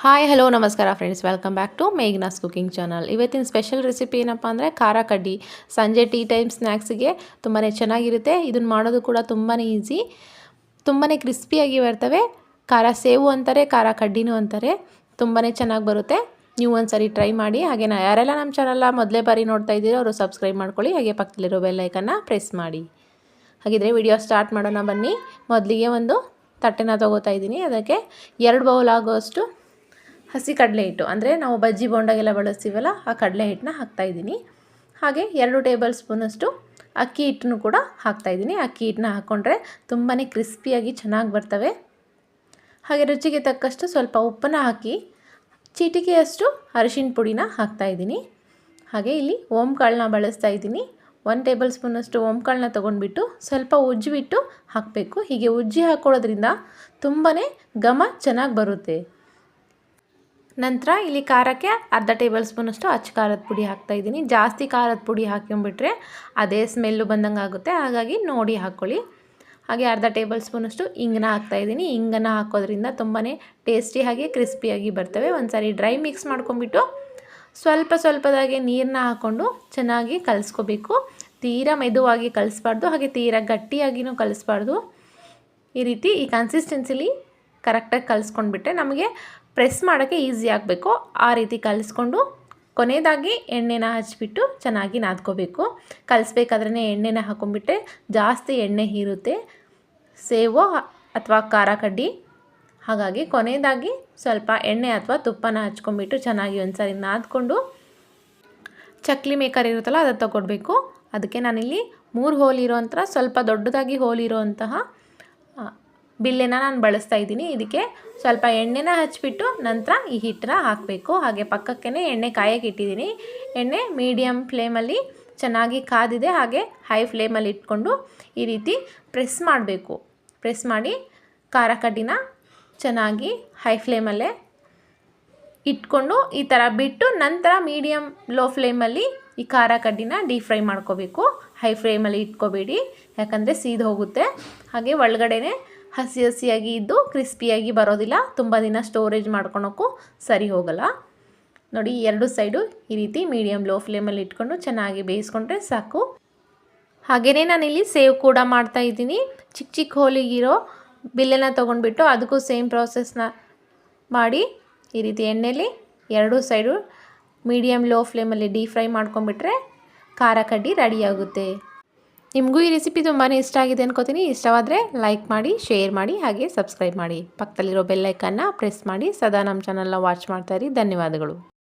Hi hello ನಮಸ್ಕಾರ friends, welcome back to Meghna's cooking channel. ಇವತ್ತಿನ special recipe ಏನಪ್ಪ ಅಂದರೆ ಖಾರ ಕಡ್ಡಿ. ಸಂಜೆ ಟೀ ಟೈಮ್ ಸ್ನ್ಯಾಕ್ಸಿಗೆ ತುಂಬಾ ಚೆನ್ನಾಗಿರುತ್ತೆ. ಇದನ್ನು ಮಾಡೋದು ಕೂಡ ತುಂಬಾ ಈಸಿ, ತುಂಬಾ ಕ್ರಿಸ್ಪಿಯಾಗಿ ಬರ್ತವೆ. ಖಾರ ಸೇವು ಅಂತಾರೆ, ಖಾರ ಕಡ್ಡಿನೂ ಅಂತಾರೆ. ತುಂಬಾ ಚೆನ್ನಾಗಿ ಬರುತ್ತೆ. ನೀವು ಒಂದ್ಸರಿ ಟ್ರೈ ಮಾಡಿ. ಹಾಗೆ ಯಾರೆಲ್ಲ ನಮ್ಮ ಚಾನಲ್ನ ಮೊದಲೇ ಬಾರಿ ನೋಡ್ತಾ ಇದ್ದೀರೋ ಅವರು ಸಬ್ಸ್ಕ್ರೈಬ್ ಮಾಡ್ಕೊಳ್ಳಿ. ಹಾಗೆ ಪಕ್ಕದಲ್ಲಿರೋ ಬೆಲ್ ಐಕನ್ನ ಪ್ರೆಸ್ ಮಾಡಿ. ಹಾಗಿದ್ರೆ ವಿಡಿಯೋ ಸ್ಟಾರ್ಟ್ ಮಾಡೋಣ ಬನ್ನಿ. ಮೊದಲಿಗೆ ಒಂದು ತಟ್ಟೆನ ತೊಗೋತಾ ಇದ್ದೀನಿ. ಅದಕ್ಕೆ 2 ಬೌಲ್ ಆಗೋಷ್ಟು ಹಸಿ ಕಡಲೆ ಹಿಟ್ಟು, ಅಂದರೆ ನಾವು ಬಜ್ಜಿ ಬೋಂಡಾಗೆಲ್ಲ ಬಳಸ್ತೀವಲ್ಲ ಆ ಕಡಲೆ ಹಿಟ್ಟನ್ನ ಹಾಕ್ತಾಯಿದ್ದೀನಿ. ಹಾಗೆ 2 ಟೇಬಲ್ ಸ್ಪೂನಷ್ಟು ಅಕ್ಕಿ ಹಿಟ್ಟನ್ನು ಕೂಡ ಹಾಕ್ತಾಯಿದ್ದೀನಿ. ಅಕ್ಕಿ ಹಿಟ್ಟನ್ನ ಹಾಕ್ಕೊಂಡ್ರೆ ತುಂಬಾ ಕ್ರಿಸ್ಪಿಯಾಗಿ ಚೆನ್ನಾಗಿ ಬರ್ತವೆ. ಹಾಗೆ ರುಚಿಗೆ ತಕ್ಕಷ್ಟು ಸ್ವಲ್ಪ ಉಪ್ಪನ್ನು ಹಾಕಿ ಚೀಟಿಕೆಯಷ್ಟು ಅರಿಶಿನ ಪುಡಿನ ಹಾಕ್ತಾಯಿದ್ದೀನಿ. ಹಾಗೆ ಇಲ್ಲಿ ಓಂಕಾಳನ್ನ ಬಳಸ್ತಾ ಇದ್ದೀನಿ. 1 ಟೇಬಲ್ ಸ್ಪೂನಷ್ಟು ಓಂಕಾಳನ್ನ ತೊಗೊಂಡ್ಬಿಟ್ಟು ಸ್ವಲ್ಪ ಉಜ್ಜಿಬಿಟ್ಟು ಹಾಕಬೇಕು. ಹೀಗೆ ಉಜ್ಜಿ ಹಾಕ್ಕೊಳ್ಳೋದ್ರಿಂದ ತುಂಬಾ ಘಮ ಚೆನ್ನಾಗಿ ಬರುತ್ತೆ. ನಂತರ ಇಲ್ಲಿ ಖಾರಕ್ಕೆ ಅರ್ಧ ಟೇಬಲ್ ಸ್ಪೂನಷ್ಟು ಅಚ್ಚ ಖಾರದ ಪುಡಿ ಹಾಕ್ತಾಯಿದ್ದೀನಿ. ಜಾಸ್ತಿ ಖಾರದ ಪುಡಿ ಹಾಕೊಂಡ್ಬಿಟ್ರೆ ಅದೇ ಸ್ಮೆಲ್ಲು ಬಂದಂಗೆ ಆಗುತ್ತೆ, ಹಾಗಾಗಿ ನೋಡಿ ಹಾಕ್ಕೊಳ್ಳಿ. ಹಾಗೆ ಅರ್ಧ ಟೇಬಲ್ ಸ್ಪೂನಷ್ಟು ಇಂಗನ್ನ ಹಾಕ್ತಾಯಿದ್ದೀನಿ. ಇಂಗನ್ನು ಹಾಕೋದ್ರಿಂದ ತುಂಬಾ ಟೇಸ್ಟಿ ಹಾಗೆ ಕ್ರಿಸ್ಪಿಯಾಗಿ ಬರ್ತವೆ. ಒಂದ್ಸಾರಿ ಡ್ರೈ ಮಿಕ್ಸ್ ಮಾಡ್ಕೊಂಬಿಟ್ಟು ಸ್ವಲ್ಪದಾಗೆ ನೀರನ್ನ ಹಾಕ್ಕೊಂಡು ಚೆನ್ನಾಗಿ ಕಲಿಸ್ಕೋಬೇಕು. ತೀರಾ ಮೆದುವಾಗಿ ಕಲಿಸ್ಬಾರ್ದು, ಹಾಗೆ ತೀರಾ ಗಟ್ಟಿಯಾಗಿಯೂ ಕಲಿಸ್ಬಾರ್ದು. ಈ ರೀತಿ ಈ ಕನ್ಸಿಸ್ಟೆನ್ಸಿಲಿ ಕರೆಕ್ಟಾಗಿ ಕಲಿಸ್ಕೊಂಡ್ಬಿಟ್ರೆ ನಮಗೆ ಪ್ರೆಸ್ ಮಾಡೋಕ್ಕೆ ಈಸಿ ಆಗಬೇಕು. ಆ ರೀತಿ ಕಲಿಸ್ಕೊಂಡು ಕೊನೆಯದಾಗಿ ಎಣ್ಣೆನ ಹಚ್ಬಿಟ್ಟು ಚೆನ್ನಾಗಿ ನಾದ್ಕೋಬೇಕು. ಕಲಿಸ್ಬೇಕಾದ್ರೇ ಎಣ್ಣೆನ ಹಾಕೊಂಡ್ಬಿಟ್ರೆ ಜಾಸ್ತಿ ಎಣ್ಣೆ ಹೀರುತ್ತೆ ಸೇವು ಅಥವಾ ಖಾರ ಕಡ್ಡಿ. ಹಾಗಾಗಿ ಕೊನೆಯದಾಗಿ ಸ್ವಲ್ಪ ಎಣ್ಣೆ ಅಥವಾ ತುಪ್ಪನ ಹಚ್ಕೊಂಡ್ಬಿಟ್ಟು ಚೆನ್ನಾಗಿ ಒಂದ್ಸರಿ ನಾದ್ಕೊಂಡು ಚಕ್ಲಿ ಮೇಕರ್ ಇರುತ್ತಲ್ಲ ಅದು ತಗೊಳ್ಬೇಕು. ಅದಕ್ಕೆ ನಾನಿಲ್ಲಿ 3 ಹೋಲ್ ಇರೋಂಥ ಸ್ವಲ್ಪ ದೊಡ್ಡದಾಗಿ ಹೋಲ್ ಇರೋಂತಹ ಬಿಲ್ಲೆನ ನಾನು ಬಳಸ್ತಾ ಇದ್ದೀನಿ. ಇದಕ್ಕೆ ಸ್ವಲ್ಪ ಎಣ್ಣೆನ ಹಚ್ಬಿಟ್ಟು ನಂತರ ಈ ಹಿಟ್ಟನ್ನ ಹಾಕಬೇಕು. ಹಾಗೆ ಪಕ್ಕಕ್ಕೇ ಎಣ್ಣೆ ಕಾಯಕ್ಕೆ ಇಟ್ಟಿದ್ದೀನಿ. ಎಣ್ಣೆ ಮೀಡಿಯಮ್ ಫ್ಲೇಮಲ್ಲಿ ಚೆನ್ನಾಗಿ ಕಾದಿದೆ. ಹಾಗೆ ಹೈ ಫ್ಲೇಮಲ್ಲಿ ಇಟ್ಕೊಂಡು ಈ ರೀತಿ ಪ್ರೆಸ್ ಮಾಡಬೇಕು. ಪ್ರೆಸ್ ಮಾಡಿ ಖಾರ ಕಡ್ಡಿನ ಚೆನ್ನಾಗಿ ಹೈ ಫ್ಲೇಮಲ್ಲೇ ಇಟ್ಕೊಂಡು ಈ ಥರ ಬಿಟ್ಟು ನಂತರ ಮೀಡಿಯಮ್ ಲೋ ಫ್ಲೇಮಲ್ಲಿ ಈ ಖಾರ ಕಡ್ಡಿನ ಡೀಪ್ ಫ್ರೈ ಮಾಡ್ಕೋಬೇಕು. ಹೈ ಫ್ಲೇಮಲ್ಲಿ ಇಟ್ಕೋಬೇಡಿ, ಯಾಕಂದರೆ ಸೀದು ಹೋಗುತ್ತೆ. ಹಾಗೆ ಒಳಗಡೆನೇ ಹಸಿಯಾಗಿ ಇದ್ದು ಕ್ರಿಸ್ಪಿಯಾಗಿ ಬರೋದಿಲ್ಲ. ತುಂಬ ದಿನ ಸ್ಟೋರೇಜ್ ಮಾಡ್ಕೊಳಕ್ಕೂ ಸರಿ ಹೋಗಲ್ಲ. ನೋಡಿ, 2 ಸೈಡು ಈ ರೀತಿ ಮೀಡಿಯಮ್ ಲೋ ಫ್ಲೇಮಲ್ಲಿ ಇಟ್ಕೊಂಡು ಚೆನ್ನಾಗಿ ಬೇಯಿಸ್ಕೊಂಡ್ರೆ ಸಾಕು. ಹಾಗೆಯೇ ನಾನಿಲ್ಲಿ ಸೇವ್ ಕೂಡ ಮಾಡ್ತಾಯಿದ್ದೀನಿ. ಚಿಕ್ಕ ಹೋಲಿಗಿರೋ ಬಿಲ್ಲೆನ ತೊಗೊಂಡ್ಬಿಟ್ಟು ಅದಕ್ಕೂ ಸೇಮ್ ಪ್ರಾಸೆಸ್ನ ಮಾಡಿ ಈ ರೀತಿ ಎಣ್ಣೆಲಿ 2 ಸೈಡು ಮೀಡಿಯಮ್ ಲೋ ಫ್ಲೇಮಲ್ಲಿ ಡೀಪ್ ಫ್ರೈ ಮಾಡ್ಕೊಂಡ್ಬಿಟ್ರೆ ಖಾರ ಕಡ್ಡಿ ರೆಡಿಯಾಗುತ್ತೆ. ನಿಮಗೂ ಈ ರೆಸಿಪಿ ತುಂಬಾ ಇಷ್ಟ ಆಗಿದೆ ಅನ್ಕೋತೀನಿ. ಇಷ್ಟವಾದರೆ ಲೈಕ್ ಮಾಡಿ, ಶೇರ್ ಮಾಡಿ, ಹಾಗೆ ಸಬ್ಸ್ಕ್ರೈಬ್ ಮಾಡಿ. ಪಕ್ಕದಲ್ಲಿರೋ ಬೆಲ್ ಐಕನ್ನ ಪ್ರೆಸ್ ಮಾಡಿ. ಸದಾ ನಮ್ಮ ಚಾನಲ್ನ ವಾಚ್ ಮಾಡ್ತಾಯಿರಿ. ಧನ್ಯವಾದಗಳು.